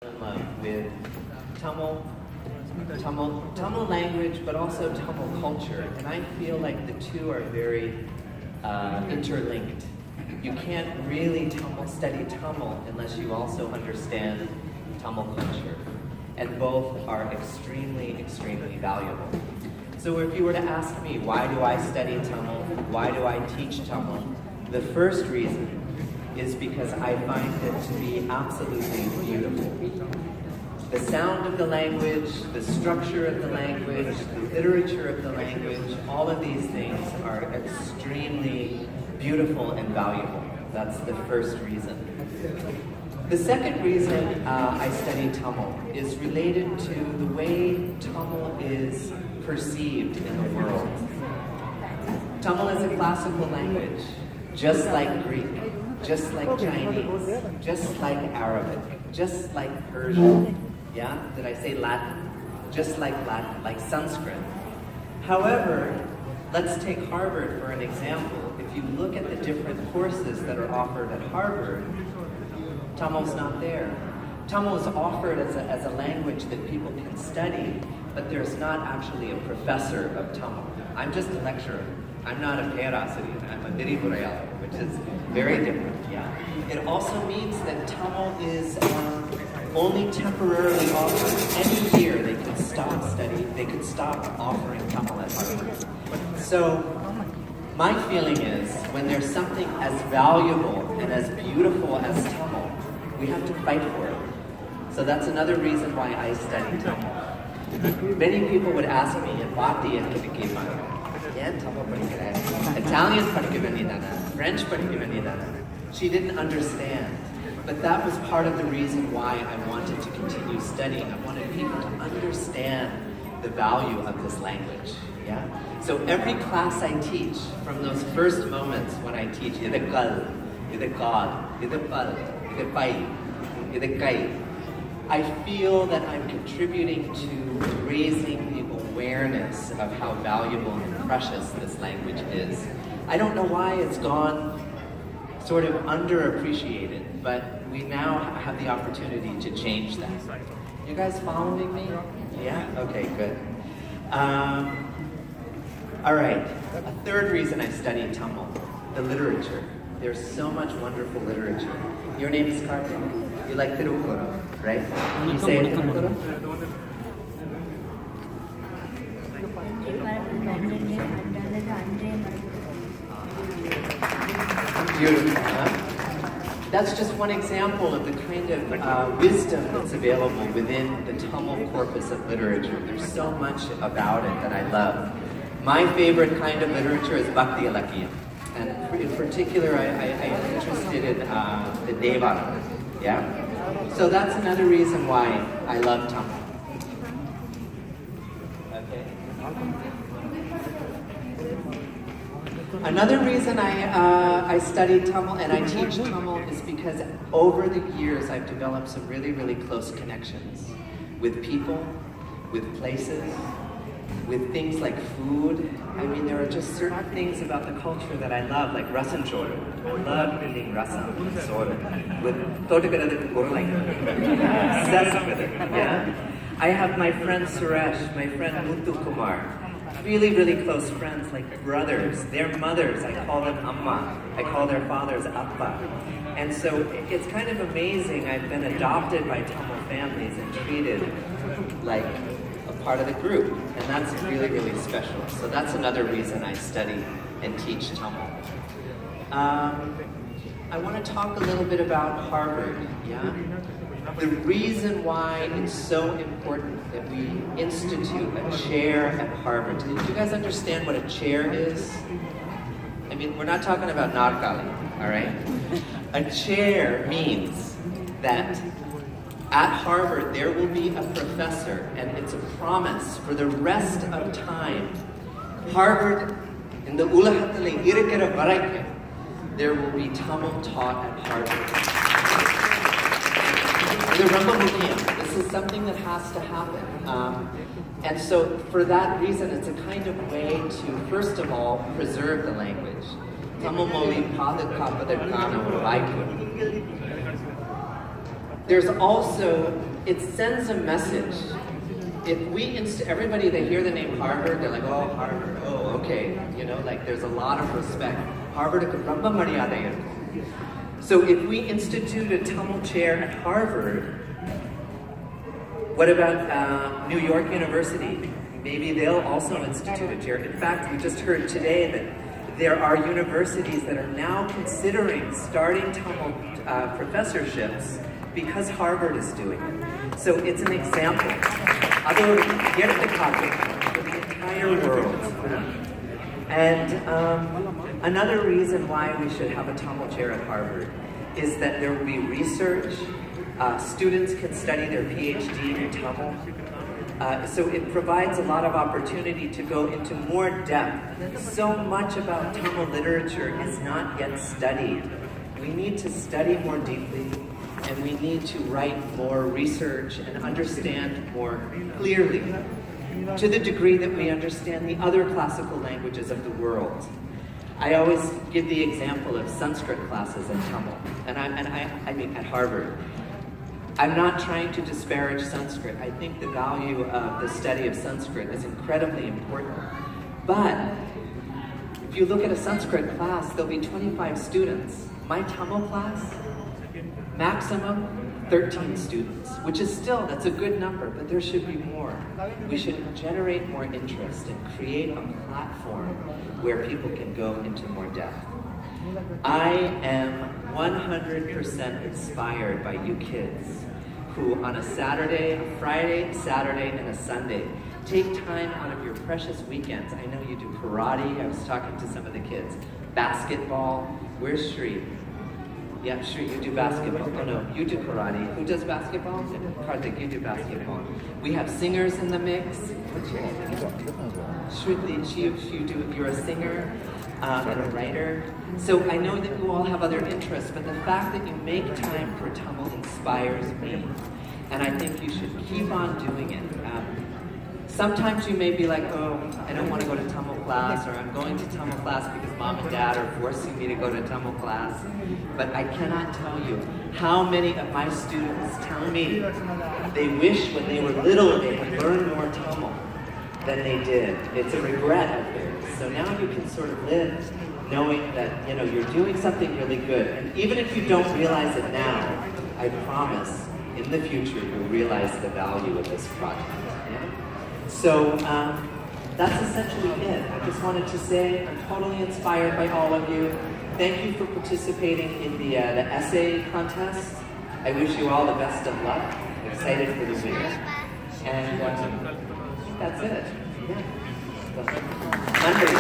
in love with Tamil language, but also Tamil culture, and I feel like the two are very interlinked. You can't really study Tamil unless you also understand Tamil culture, and both are extremely, extremely valuable. So if you were to ask me, why do I study Tamil? Why do I teach Tamil? The first reason is because I find it to be absolutely beautiful. The sound of the language, the structure of the language, the literature of the language, all of these things are extremely beautiful and valuable. That's the first reason. The second reason I study Tamil is related to the way Tamil is perceived in the world. Tamil is a classical language, just like Greek, just like Chinese, just like Arabic, just like Persian. Yeah? Did I say Latin? Just like Latin, like Sanskrit. However, let's take Harvard for an example. If you look at the different courses that are offered at Harvard, Tamil's not there. Tamil is offered as a language that people can study, but there's not actually a professor of Tamil. I'm just a lecturer. I'm not a Perasiri. I'm a Viripurayala, which is very different. Yeah. It also means that Tamil is only temporarily offered. Any year they could stop studying. They could stop offering Tamil at Harvard. So my feeling is when there's something as valuable and as beautiful as Tamil, we have to fight for it. So that's another reason why I study Tamil. Many people would ask me, Italian French, she didn't understand. But that was part of the reason why I wanted to continue studying. I wanted people to understand the value of this language. Yeah? So every class I teach, from those first moments when I teach idakal, idakal, idapal, idapai, idakai, I feel that I'm contributing to raising the awareness of how valuable and precious this language is. I don't know why it's gone sort of underappreciated, but we now have the opportunity to change that. You guys following me? Yeah? Okay, good. All right, a third reason I study Tamil, the literature. There's so much wonderful literature. Your name is Karthik. You like Tirukkuram, right? Can you say it, Tirukkuram? Beautiful, huh? That's just one example of the kind of wisdom that's available within the Tamil corpus of literature. There's so much about it that I love. My favorite kind of literature is Bhakti Ilakiyam. And in particular, I'm interested in the Devara. Yeah? So that's another reason why I love Tamil. Okay. Another reason I study Tamil and I teach Tamil is because over the years I've developed some really, really close connections with people, with places, with things like food. I mean, there are just certain things about the culture that I love, like rasam chol. I love eating rasam and soda with totakarada urlai. Obsessed with it, yeah? I have my friend Suresh, my friend Muthu Kumar. Really, really close friends, like brothers. Their mothers, I call them Amma. I call their fathers Appa. And so it's kind of amazing. I've been adopted by Tamil families and treated like a part of the group. And that's really, really special. So that's another reason I study and teach Tamil. I want to talk a little bit about Harvard, yeah? The reason why it's so important that we institute a chair at Harvard. Do you guys understand what a chair is? I mean, we're not talking about narkali, all right? A chair means that at Harvard there will be a professor, and it's a promise for the rest of time. Harvard, in the Ulahatale Irikara Varaikam, there will be Tamil taught at Harvard. This is something that has to happen. And so for that reason, it's a kind of way to, first of all, preserve the language. Tamil moli padukapadarkana oru vaaipu. There's also, it sends a message. If we, everybody, they hear the name Harvard, they're like, oh, Harvard, oh, okay. You know, like there's a lot of respect. Harvard, so if we institute a Tamil chair at Harvard, what about New York University? Maybe they'll also institute a chair. In fact, we just heard today that there are universities that are now considering starting Tamil professorships because Harvard is doing it. So it's an example. Other get the topic for the entire world. And another reason why we should have a Tamil chair at Harvard is that there will be research. Students can study their PhD in Tamil. So it provides a lot of opportunity to go into more depth. So much about Tamil literature is not yet studied. We need to study more deeply, and we need to write more research and understand more clearly, to the degree that we understand the other classical languages of the world. I always give the example of Sanskrit classes in Tamil, I mean at Harvard. I'm not trying to disparage Sanskrit. I think the value of the study of Sanskrit is incredibly important. But if you look at a Sanskrit class, there'll be 25 students. My Tamil class, maximum 13 students, which is still, that's a good number, but there should be more. We should generate more interest and create a platform where people can go into more depth. I am 100% inspired by you kids who on a Saturday, a Friday, Saturday, and a Sunday take time out of your precious weekends. I know you do karate. I was talking to some of the kids. Basketball. Where's Shri? Yeah, Shri, you do basketball. Oh no, you do karate. Who does basketball? Kartik, you do basketball. We have singers in the mix. What's your name? Shri, you're a singer and a writer. So I know that you all have other interests, but the fact that you make time for Tamil inspires me. And I think you should keep on doing it. Sometimes you may be like, oh, I don't want to go to Tamil class, or I'm going to Tamil class because mom and dad are forcing me to go to Tamil class. But I cannot tell you how many of my students tell me they wish when they were little they had learned more Tamil than they did. It's a regret of theirs. So now you can sort of live knowing that, you know, you're doing something really good. And even if you don't realize it now, I promise in the future you'll realize the value of this project. Yeah? So that's essentially it. I just wanted to say I'm totally inspired by all of you. Thank you for participating in the essay contest. I wish you all the best of luck. I'm excited for the winner. And that's it. Yeah. Monday.